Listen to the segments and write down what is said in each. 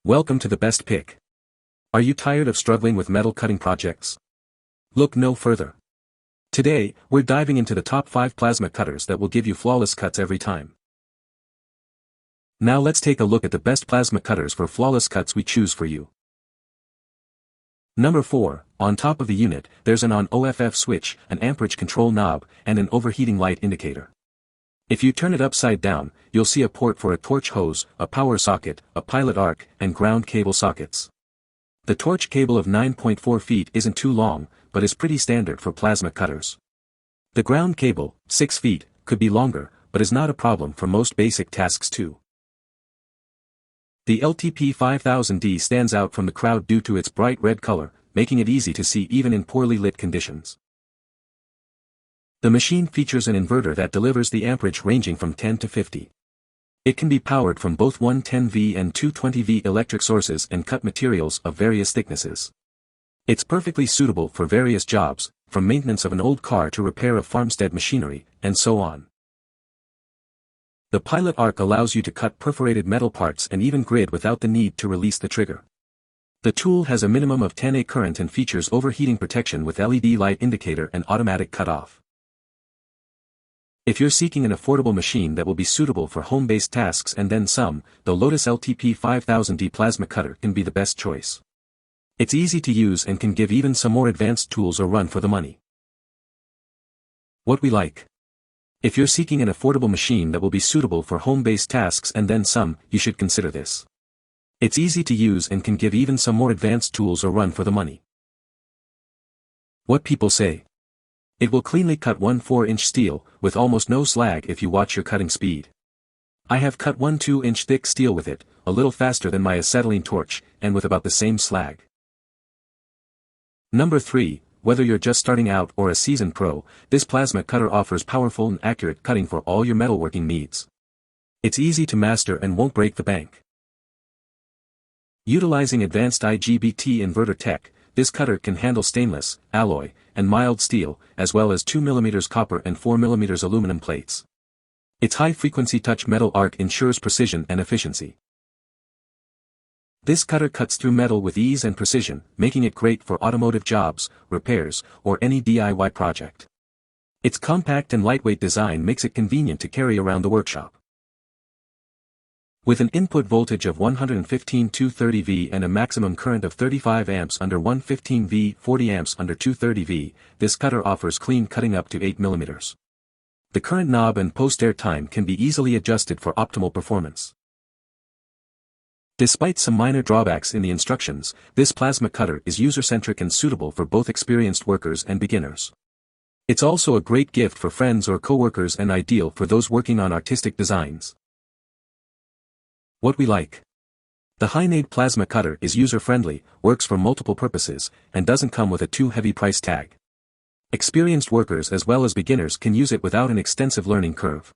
Welcome to the best pick. Are you tired of struggling with metal cutting projects? Look no further. Today, we're diving into the top 5 plasma cutters that will give you flawless cuts every time. Now let's take a look at the best plasma cutters for flawless cuts we choose for you. Number 4, on top of the unit, there's an on/off switch, an amperage control knob, and an overheating light indicator. If you turn it upside down, you'll see a port for a torch hose, a power socket, a pilot arc, and ground cable sockets. The torch cable of 9.4 feet isn't too long, but is pretty standard for plasma cutters. The ground cable, 6 feet, could be longer, but is not a problem for most basic tasks too. The LTP5000D stands out from the crowd due to its bright red color, making it easy to see even in poorly lit conditions. The machine features an inverter that delivers the amperage ranging from 10 to 50. It can be powered from both 110V and 220V electric sources and cut materials of various thicknesses. It's perfectly suitable for various jobs, from maintenance of an old car to repair of farmstead machinery, and so on. The pilot arc allows you to cut perforated metal parts and even grid without the need to release the trigger. The tool has a minimum of 10A current and features overheating protection with LED light indicator and automatic cutoff. If you're seeking an affordable machine that will be suitable for home-based tasks and then some, the Lotos LTP5000D plasma cutter can be the best choice. It's easy to use and can give even some more advanced tools a run for the money. What we like. If you're seeking an affordable machine that will be suitable for home-based tasks and then some, you should consider this. It's easy to use and can give even some more advanced tools a run for the money. What people say. It will cleanly cut one 4-inch steel, with almost no slag if you watch your cutting speed. I have cut one 2-inch thick steel with it, a little faster than my acetylene torch, and with about the same slag. Number 3, whether you're just starting out or a seasoned pro, this plasma cutter offers powerful and accurate cutting for all your metalworking needs. It's easy to master and won't break the bank. Utilizing advanced IGBT inverter tech, this cutter can handle stainless, alloy, and mild steel, as well as 2mm copper and 4mm aluminum plates. Its high-frequency touch metal arc ensures precision and efficiency. This cutter cuts through metal with ease and precision, making it great for automotive jobs, repairs, or any DIY project. Its compact and lightweight design makes it convenient to carry around the workshop. With an input voltage of 115 230V and a maximum current of 35 amps under 115V 40 amps under 230V, this cutter offers clean cutting up to 8 mm. The current knob and post-air time can be easily adjusted for optimal performance. Despite some minor drawbacks in the instructions, this plasma cutter is user-centric and suitable for both experienced workers and beginners. It's also a great gift for friends or co-workers and ideal for those working on artistic designs. What we like. The Hynade plasma cutter is user-friendly, works for multiple purposes, and doesn't come with a too heavy price tag. Experienced workers as well as beginners can use it without an extensive learning curve.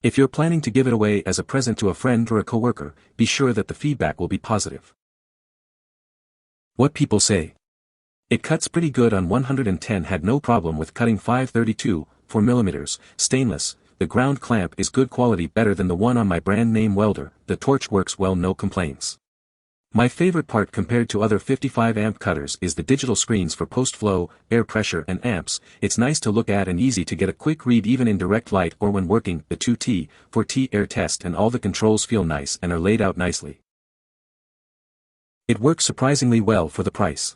If you're planning to give it away as a present to a friend or a coworker, be sure that the feedback will be positive. What people say. It cuts pretty good on 110, had no problem with cutting 532, 4mm, stainless. The ground clamp is good quality, better than the one on my brand name welder. The torch works well, no complaints. My favorite part compared to other 55 amp cutters is the digital screens for post-flow, air pressure and amps. It's nice to look at and easy to get a quick read even in direct light or when working. The 2T, 4T air test and all the controls feel nice and are laid out nicely. It works surprisingly well for the price.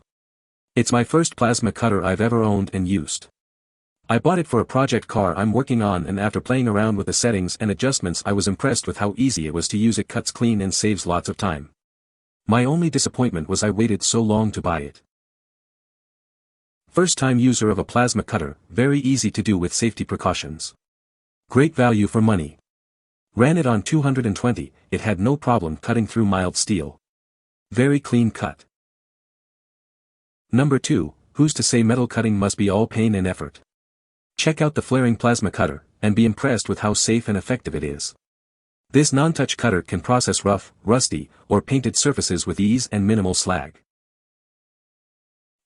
It's my first plasma cutter I've ever owned and used. I bought it for a project car I'm working on, and after playing around with the settings and adjustments I was impressed with how easy it was to use. It cuts clean and saves lots of time. My only disappointment was I waited so long to buy it. First time user of a plasma cutter, very easy to do with safety precautions. Great value for money. Ran it on 220, it had no problem cutting through mild steel. Very clean cut. Number 2, who's to say metal cutting must be all pain and effort? Check out the flaring plasma cutter, and be impressed with how safe and effective it is. This non-touch cutter can process rough, rusty, or painted surfaces with ease and minimal slag.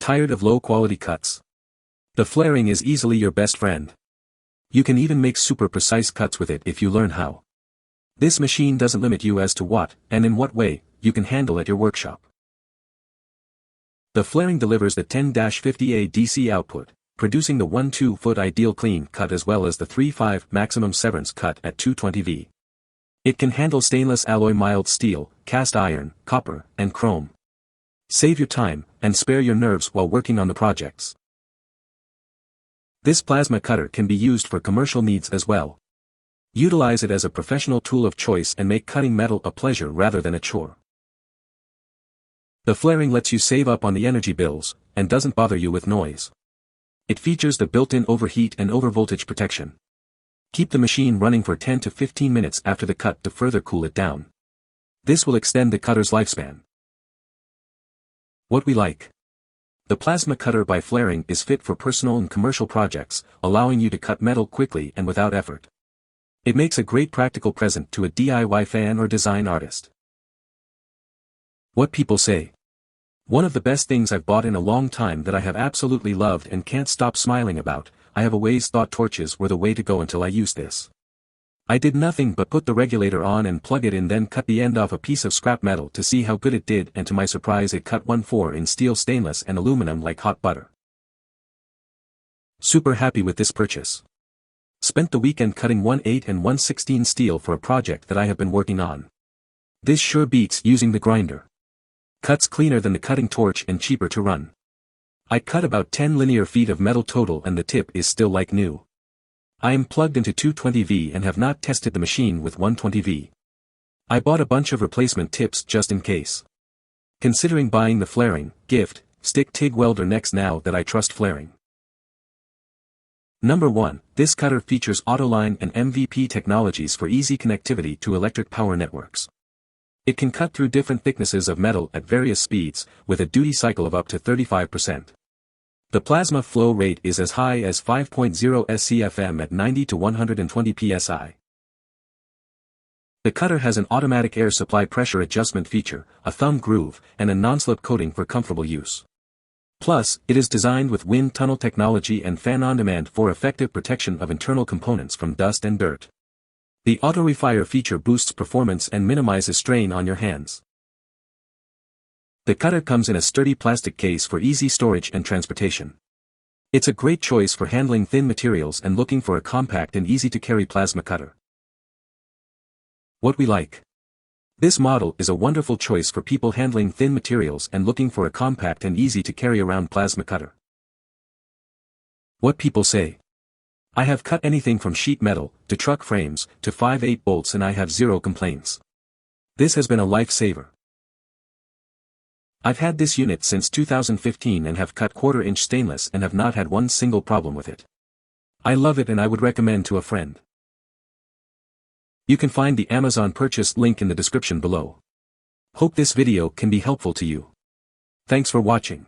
Tired of low-quality cuts? The flaring is easily your best friend. You can even make super precise cuts with it if you learn how. This machine doesn't limit you as to what, and in what way, you can handle at your workshop. The flaring delivers the 10-50A DC output, producing the 1-2 foot ideal clean cut as well as the 3-5 maximum severance cut at 220V. It can handle stainless alloy mild steel, cast iron, copper, and chrome. Save your time, and spare your nerves while working on the projects. This plasma cutter can be used for commercial needs as well. Utilize it as a professional tool of choice and make cutting metal a pleasure rather than a chore. The flaring lets you save up on the energy bills, and doesn't bother you with noise. It features the built-in overheat and overvoltage protection. Keep the machine running for 10 to 15 minutes after the cut to further cool it down. This will extend the cutter's lifespan. What we like. The plasma cutter by flaring is fit for personal and commercial projects, allowing you to cut metal quickly and without effort. It makes a great practical present to a DIY fan or design artist. What people say. One of the best things I've bought in a long time that I have absolutely loved and can't stop smiling about, I have always thought torches were the way to go until I used this. I did nothing but put the regulator on and plug it in, then cut the end off a piece of scrap metal to see how good it did, and to my surprise it cut 1/4 in steel, stainless and aluminum like hot butter. Super happy with this purchase. Spent the weekend cutting 1/8 and 1/16 steel for a project that I have been working on. This sure beats using the grinder. Cuts cleaner than the cutting torch and cheaper to run. I cut about 10 linear feet of metal total and the tip is still like new. I am plugged into 220V and have not tested the machine with 120V. I bought a bunch of replacement tips just in case. Considering buying the flaring, gift, stick TIG welder next now that I trust flaring. Number 1, this cutter features Autoline and MVP technologies for easy connectivity to electric power networks. It can cut through different thicknesses of metal at various speeds, with a duty cycle of up to 35%. The plasma flow rate is as high as 5.0 SCFM at 90 to 120 psi. The cutter has an automatic air supply pressure adjustment feature, a thumb groove, and a non-slip coating for comfortable use. Plus, it is designed with wind tunnel technology and fan on demand for effective protection of internal components from dust and dirt. The auto-refire feature boosts performance and minimizes strain on your hands. The cutter comes in a sturdy plastic case for easy storage and transportation. It's a great choice for handling thin materials and looking for a compact and easy-to-carry plasma cutter. What we like. This model is a wonderful choice for people handling thin materials and looking for a compact and easy-to-carry around plasma cutter. What people say. I have cut anything from sheet metal, to truck frames, to 5/8 bolts and I have zero complaints. This has been a lifesaver. I've had this unit since 2015 and have cut 1/4-inch stainless and have not had one single problem with it. I love it and I would recommend to a friend. You can find the Amazon purchase link in the description below. Hope this video can be helpful to you. Thanks for watching.